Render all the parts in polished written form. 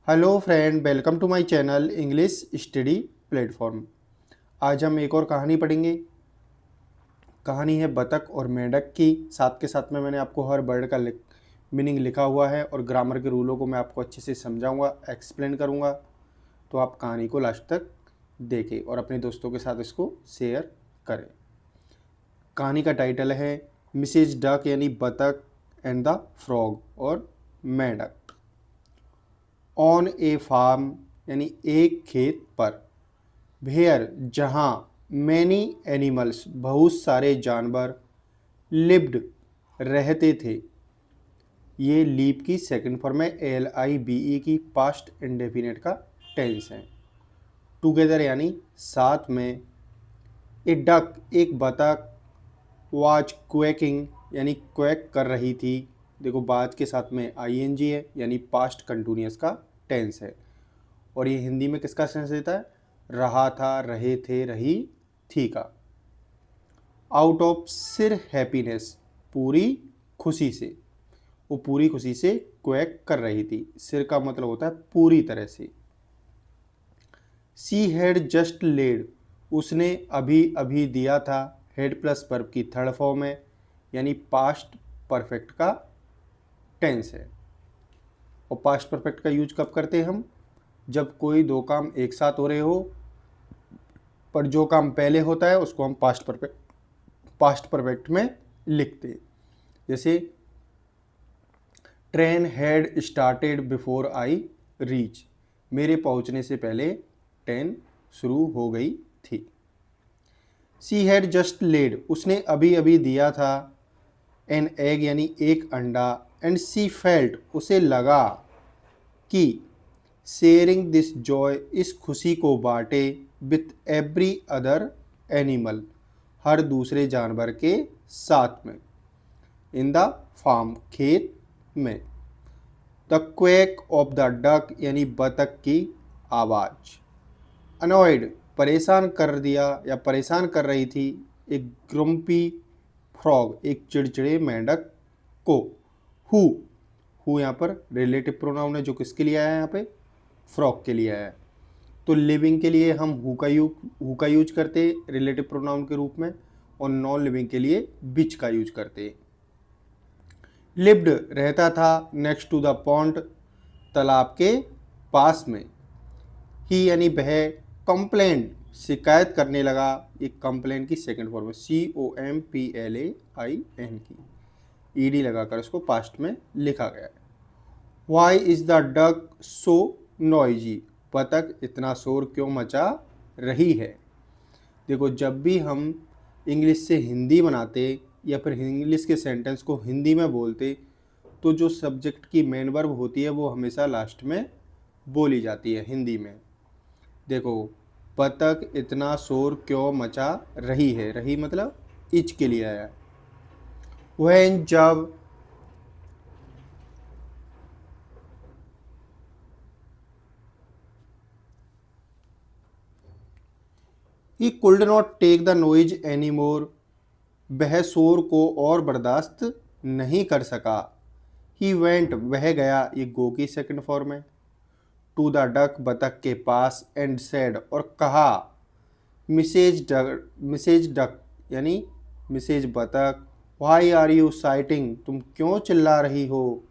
Hello friend, welcome to my channel English study platform. आज हम एक और कहानी पढ़ेंगे। कहानी है बतख और मेंढक की। साथ के साथ में मैंने आपको हर वर्ड का मीनिंग लिखा हुआ है और ग्रामर के रूलों को मैं आपको अच्छे से समझाऊंगा, एक्सप्लेन करूंगा। तो आप कहानी को लास्ट तक देखें और अपने दोस्तों के साथ इसको शेयर करें। कहानी का टाइटल है मिसेज डक यानी बतख एंड द फ्रॉग और मेंढक। ऑन ए फार्म यानी एक खेत पर, वेयर जहाँ, मैनी एनिमल्स बहुत सारे जानवर, लिव्ड रहते थे। ये लीव की सेकंड फॉर्म है, LIVE की पास्ट इंडेफिनिट का टेंस है। टुगेदर यानी साथ में। ए डक एक बतख, वाज क्वेकिंग यानी क्वेक कर रही थी। देखो बाज के साथ में ING है यानी पास्ट कंटिन्यूअस का टेंस है। और ये हिंदी में किसका सेंस देता है? रहा था, रहे थे, रही थी का। आउट ऑफ सिर हैप्पीनेस, पूरी खुशी से। वो पूरी खुशी से क्वैक कर रही थी। सिर का मतलब होता है पूरी तरह से। सी हैड जस्ट लेड, उसने अभी अभी दिया था। हेड प्लस वर्ब की थर्ड फॉर्म है यानी पास्ट परफेक्ट का टेंस है। और पास्ट परफेक्ट का यूज कब करते हैं हम? जब कोई दो काम एक साथ हो रहे हो, पर जो काम पहले होता है उसको हम पास्ट परफेक्ट में लिखते हैं। जैसे train had started before I reach, मेरे पहुंचने से पहले ट्रेन शुरू हो गई थी। सी हैड जस्ट लेड, उसने अभी अभी दिया था। एन एग यानी एक अंडा। एंड सी फेल्ट, उसे लगा कि शेयरिंग दिस जॉय, इस खुशी को बांटे, विथ एवरी अदर एनिमल, हर दूसरे जानवर के साथ में। इन द फार्म, खेत में। The quake of the duck यानी बतख की आवाज़। अनॉयड, परेशान कर दिया या परेशान कर रही थी। एक ग्रम्पी फ्रॉग, एक चिड़चिड़े मेंढक को। हु, हु यहाँ पर रिलेटिव प्रोनाउन है जो किसके लिए आया है? यहाँ पे फ्रॉग के लिए आया है। तो लिविंग के लिए हम हु का यूज करते हैं रिलेटिव प्रोनाउन के रूप में, और नॉन लिविंग के लिए विच का यूज करते हैं। लिव्ड रहता था, नेक्स्ट टू द पॉन्ड, तालाब के पास में। ही यानी वह, कंप्लेंट शिकायत करने लगा। एक कंप्लेंट की सेकंड फॉर्म है COMPLAIN की, ED लगाकर इसको पास्ट में लिखा गया है। Why is the duck so noisy, बतख इतना शोर क्यों मचा रही है? देखो जब भी हम इंग्लिश से हिंदी बनाते या फिर इंग्लिश के सेंटेंस को हिंदी में बोलते, तो जो सब्जेक्ट की मेन वर्ब होती है वो हमेशा लास्ट में बोली जाती है हिंदी में। देखो बतख इतना शोर क्यों मचा रही है, रही मतलब इच के लिए आया। वह जब, he could not take the noise any more, वह शोर को और बर्दाश्त नहीं कर सका। ही वेंट, वह गया, ये गो की सेकंड फॉर्म है। टू द डक, बतख के पास। एंड सेड, और कहा। मिसेज डक यानी मिसेज बतख। वाई आर यू साइटिंग, तुम क्यों चिल्ला रही हो?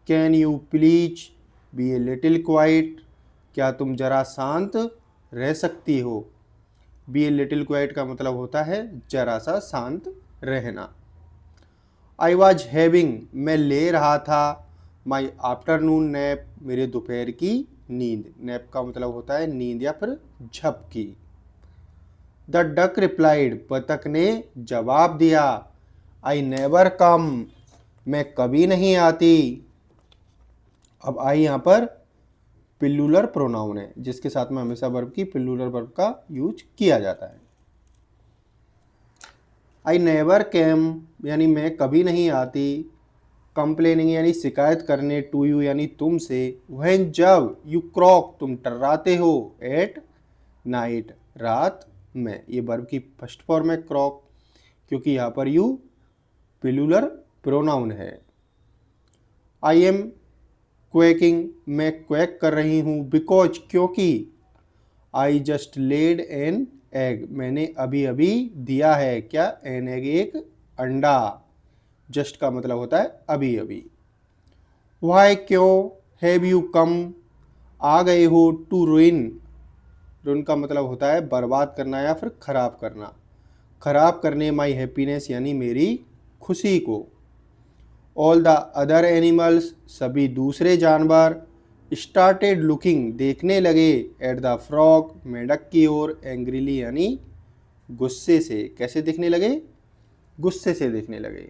Can you please be a little quite, क्या तुम जरा शांत रह सकती हो? बी ए लिटिल क्वाइट का मतलब होता है जरा सा शांत रहना। आई वॉज हैविंग, मैं ले रहा था। माई आफ्टरनून नैप, मेरे दोपहर की नींद। नैप का मतलब होता है नींद या फिर झपकी। द डक रिप्लाइड, बतख ने जवाब दिया। आई नेवर कम, मैं कभी नहीं आती। अब आई यहाँ पर पिल्लुलर प्रोनाउन है जिसके साथ में हमेशा वर्ब की पिल्लुलर वर्ब का यूज किया जाता है। आई नेवर केम यानी मैं कभी नहीं आती। कंप्लेनिंग यानी शिकायत करने, टू यू यानी तुमसे। व्हेन जब, यू क्रॉक तुम टर्राते हो। एट नाइट रात में, ये वर्ब की फर्स्ट फॉर्म है क्रॉक, क्योंकि यहाँ पर यू पिलुलर प्रोनाउन है। आई एम क्वेकिंग, मैं क्वेक कर रही हूँ, बिकॉज क्योंकि, I just laid an egg, मैंने अभी अभी दिया है क्या, एन एग एक अंडा, जस्ट का मतलब होता है अभी अभी। वाई क्यों, हैव यू कम, आ गए हो, टू रुइन, रुइन का मतलब होता है बर्बाद करना या फिर खराब करना, खराब करने माई हैप्पीनेस यानी मेरी खुशी को। ऑल द अदर एनिमल्स, सभी दूसरे जानवर, स्टार्टेड लुकिंग, देखने लगे, एट द फ्रॉग, मेंढक की ओर, एंग्रीली यानी गुस्से से, कैसे देखने लगे, गुस्से से देखने लगे।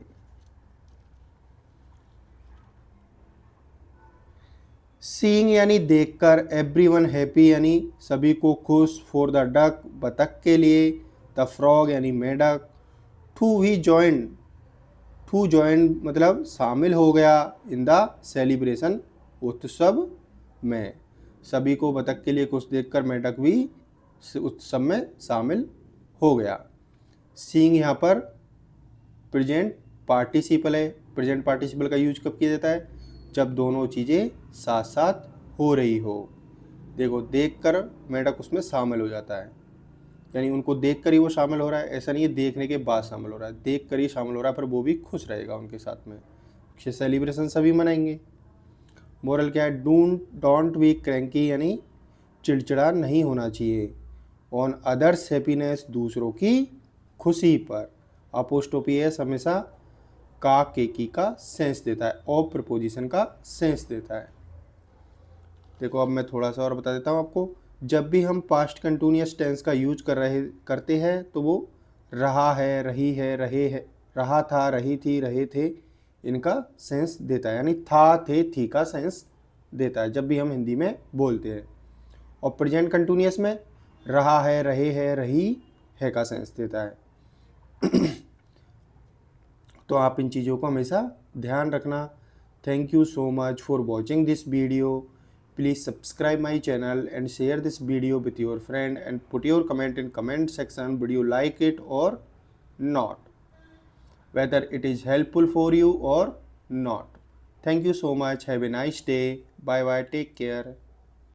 सीइंग यानी देखकर, एवरीवन हैप्पी यानी सभी को खुश, फॉर द डक, बतख के लिए, द फ्रॉग यानी मेंढक, to he join, to join मतलब शामिल हो गया, इन द सेलिब्रेशन, उत्सव में, सभी को बतख के लिए खुश देखकर मेंढक भी उत्सव में शामिल हो गया। सीइंग यहाँ पर प्रेजेंट पार्टिसिपल है। प्रेजेंट पार्टिसिपल का यूज कब किया जाता है, जब दोनों चीज़ें साथ साथ हो रही हो। देखो, देखकर मेंढक उसमें शामिल हो जाता है, यानी उनको देखकर ही वो शामिल हो रहा है, ऐसा नहीं है देखने के बाद शामिल हो रहा है, देखकर ही शामिल हो रहा है, पर वो भी खुश रहेगा उनके साथ में, सेलिब्रेशन सभी मनाएंगे। मोरल क्या है, डोंट बी क्रैंकी यानी चिड़चिड़ा नहीं होना चाहिए, ऑन अदर्स हैप्पीनेस, दूसरों की खुशी पर। अपोस्ट्रोफी एस हमेशा का, की का सेंस देता है, ऑफ प्रपोजिशन का सेंस देता है। देखो, अब मैं थोड़ा सा और बता देता हूँ आपको। जब भी हम पास्ट कंटिन्यूअस टेंस का यूज करते हैं तो वो रहा है, रही है, रहे है, रहा था, रही थी, रहे थे, इनका सेंस देता है, यानी था, थे, थी का सेंस देता है जब भी हम हिंदी में बोलते हैं। और प्रेजेंट कंटिन्यूअस में रहा है, रहे है, रही है का सेंस देता है। तो आप इन चीज़ों को हमेशा ध्यान रखना। Thank you so much for watching this video. Please subscribe my channel and share this video with your friend and put your comment in comment section. Would you like it or not? Whether it is helpful for you or not. Thank you so much. Have a nice day. Bye bye. Take care.